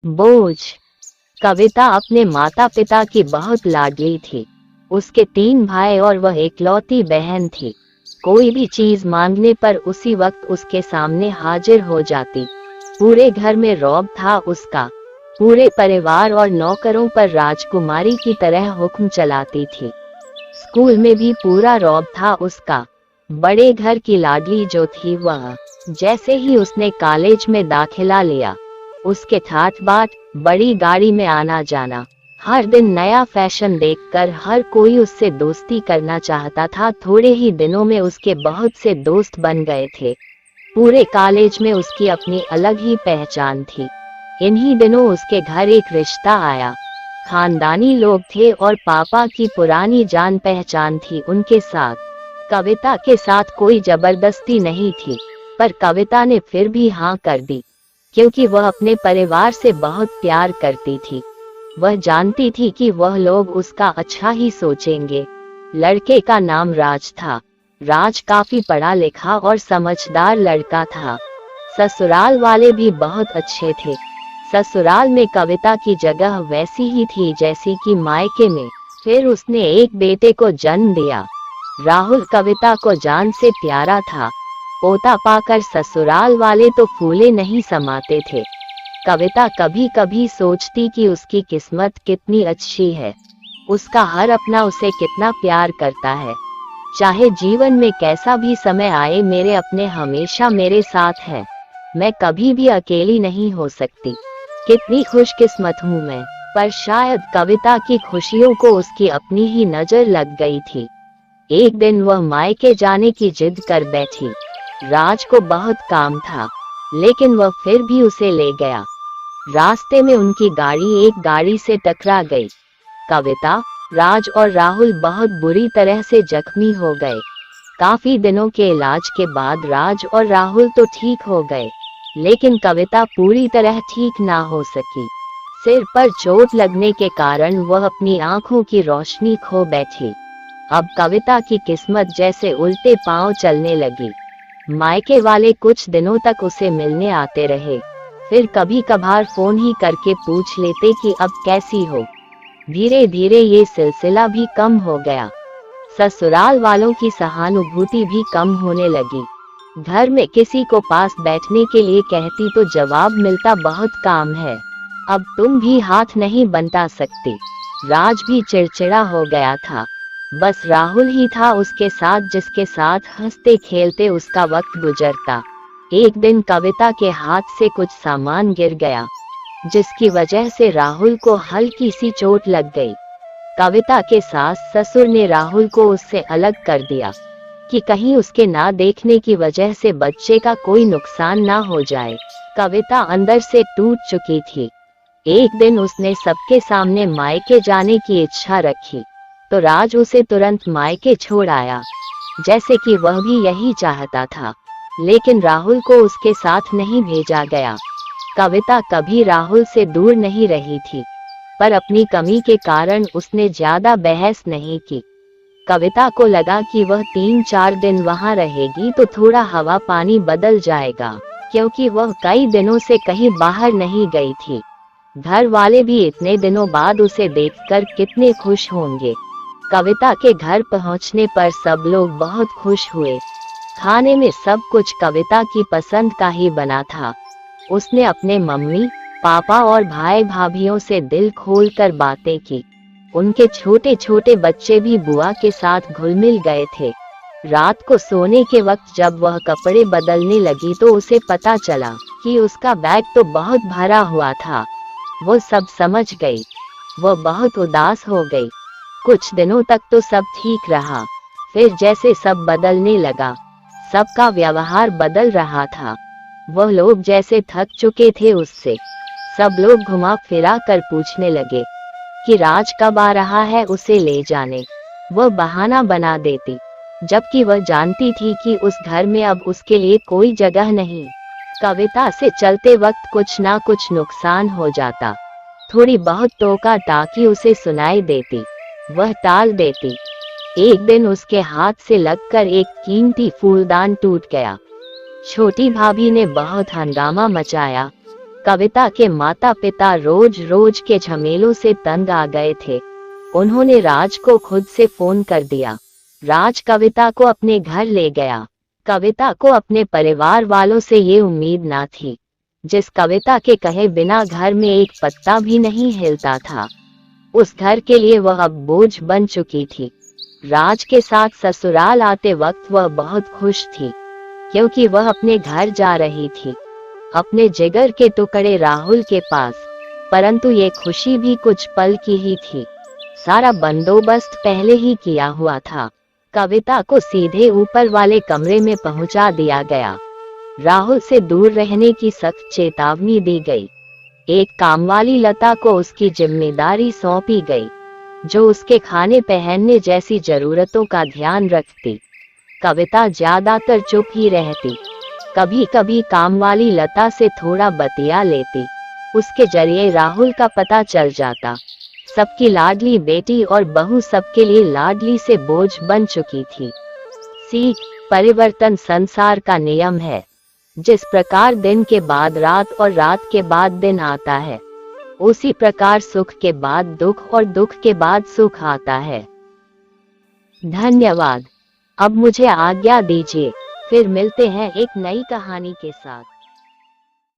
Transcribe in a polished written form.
बोझ। कविता अपने माता पिता की बहुत लाडली थी। उसके 3 भाई और वह इकलौती बहन थी। कोई भी चीज मांगने पर उसी वक्त उसके सामने हाजिर हो जाती। पूरे घर में रौब था उसका। पूरे परिवार और नौकरों पर राजकुमारी की तरह हुक्म चलाती थी। स्कूल में भी पूरा रौब था उसका। बड़े घर की लाडली जो थी वह, जैसे ही उसने कॉलेज में दाखिला लिया, उसके ठाठ बाट, बड़ी गाड़ी में आना जाना, हर दिन नया फैशन देखकर हर कोई उससे दोस्ती करना चाहता था। थोड़े ही दिनों में उसके बहुत से दोस्त बन गए थे। पूरे कॉलेज में उसकी अपनी अलग ही पहचान थी। इन्हीं दिनों उसके घर एक रिश्ता आया। खानदानी लोग थे और पापा की पुरानी जान पहचान थी उनके साथ। कविता के साथ कोई जबरदस्ती नहीं थी, पर कविता ने फिर भी हाँ कर दी, क्योंकि वह अपने परिवार से बहुत प्यार करती थी। वह जानती थी कि वह लोग उसका अच्छा ही सोचेंगे। लड़के का नाम राज था। राज काफी पढ़ा लिखा और समझदार लड़का था। ससुराल वाले भी बहुत अच्छे थे। ससुराल में कविता की जगह वैसी ही थी जैसी कि मायके में। फिर उसने एक बेटे को जन्म दिया। राहुल कविता को जान से प्यारा था। पोता पाकर ससुराल वाले तो फूले नहीं समाते थे। कविता कभी कभी सोचती कि उसकी किस्मत कितनी अच्छी है। उसका हर अपना उसे कितना प्यार करता है। चाहे जीवन में कैसा भी समय आए, मेरे अपने हमेशा मेरे साथ हैं। मैं कभी भी अकेली नहीं हो सकती। कितनी खुशकिस्मत हूँ मैं। पर शायद कविता की खुशियों को उसकी अपनी ही नजर लग गई थी। एक दिन वह मायके जाने की जिद कर बैठी। राज को बहुत काम था, लेकिन वह फिर भी उसे ले गया। रास्ते में उनकी गाड़ी एक गाड़ी से टकरा गई। कविता, राज और राहुल बहुत बुरी तरह से जख्मी हो गए। काफी दिनों के इलाज के बाद राज और राहुल तो ठीक हो गए, लेकिन कविता पूरी तरह ठीक ना हो सकी। सिर पर चोट लगने के कारण वह अपनी आंखों की रोशनी खो बैठी। अब कविता की किस्मत जैसे उल्टे पांव चलने लगी। मायके वाले कुछ दिनों तक उसे मिलने आते रहे, फिर कभी कभार फोन ही करके पूछ लेते कि अब कैसी हो। धीरे धीरे ये सिलसिला भी कम हो गया। ससुराल वालों की सहानुभूति भी कम होने लगी। घर में किसी को पास बैठने के लिए कहती तो जवाब मिलता, बहुत काम है, अब तुम भी हाथ नहीं बंटा सकती। राज भी चिड़चिड़ा हो गया था। बस राहुल ही था उसके साथ, जिसके साथ हंसते खेलते उसका वक्त गुजरता। एक दिन कविता के हाथ से कुछ सामान गिर गया, जिसकी वजह से राहुल को हल्की सी चोट लग गई। कविता के सास ससुर ने राहुल को उससे अलग कर दिया, कि कहीं उसके ना देखने की वजह से बच्चे का कोई नुकसान ना हो जाए। कविता अंदर से टूट चुकी थी। एक दिन उसने सबके सामने मायके जाने की इच्छा रखी, तो राज उसे तुरंत मायके छोड़ आया, जैसे कि वह भी यही चाहता था। लेकिन राहुल को उसके साथ नहीं भेजा गया। कविता कभी राहुल से दूर नहीं रही थी, पर अपनी कमी के कारण उसने ज्यादा बहस नहीं की। कविता को लगा कि वह 3-4 दिन वहां रहेगी तो थोड़ा हवा पानी बदल जाएगा, क्योंकि वह कई दिनों से कहीं बाहर नहीं गई थी। घर वाले भी इतने दिनों बाद उसे देखकर कितने खुश होंगे। कविता के घर पहुंचने पर सब लोग बहुत खुश हुए। खाने में सब कुछ कविता की पसंद का ही बना था। उसने अपने मम्मी, पापा और भाई भाभीियों से दिल खोलकर बातें की। उनके छोटे छोटे बच्चे भी बुआ के साथ घुल मिल गए थे। रात को सोने के वक्त जब वह कपड़े बदलने लगी तो उसे पता चला कि उसका बैग तो बहुत भरा हुआ था। वो सब समझ गई। वो बहुत उदास हो गई। कुछ दिनों तक तो सब ठीक रहा, फिर जैसे सब बदलने लगा, सबका व्यवहार बदल रहा था। वह लोग जैसे थक चुके थे उससे। सब लोग घुमा फिरा कर पूछने लगे कि राज कब आ रहा है उसे ले जाने। वह बहाना बना देती, जबकि वह जानती थी कि उस घर में अब उसके लिए कोई जगह नहीं। कविता से चलते वक्त कुछ ना कुछ नुकसान हो जाता। थोड़ी बहुत टोका टाकी उसे सुनाई देती, वह टाल देती। एक दिन उसके हाथ से लगकर एक कीमती फूलदान टूट गया। छोटी भाभी ने बहुत हंगामा मचाया। कविता के माता पिता रोज रोज के झमेलों से तंग आ गए थे। उन्होंने राज को खुद से फोन कर दिया। राज कविता को अपने घर ले गया। कविता को अपने परिवार वालों से ये उम्मीद ना थी। जिस कविता के कहे बिना घर में एक पत्ता भी नहीं हिलता था, उस घर के लिए वह अब बोझ बन चुकी थी। राज के साथ ससुराल आते वक्त वह बहुत खुश थी, क्योंकि वह अपने घर जा रही थी, अपने जिगर के टुकड़े राहुल के पास। परंतु ये खुशी भी कुछ पल की ही थी। सारा बंदोबस्त पहले ही किया हुआ था। कविता को सीधे ऊपर वाले कमरे में पहुंचा दिया गया। राहुल से दूर रहने की सख्त चेतावनी दी गई। एक कामवाली लता को उसकी जिम्मेदारी सौंपी गई, जो उसके खाने पहनने जैसी जरूरतों का ध्यान रखती। कविता ज्यादातर चुप ही रहती। कभी कभी कामवाली लता से थोड़ा बतिया लेती। उसके जरिए राहुल का पता चल जाता। सबकी लाडली बेटी और बहू सबके लिए लाडली से बोझ बन चुकी थी। सीख, परिवर्तन संसार का नियम है। जिस प्रकार दिन के बाद रात और रात के बाद दिन आता है, उसी प्रकार सुख के बाद दुख और दुख के बाद सुख आता है। धन्यवाद। अब मुझे आज्ञा दीजिए, फिर मिलते हैं एक नई कहानी के साथ।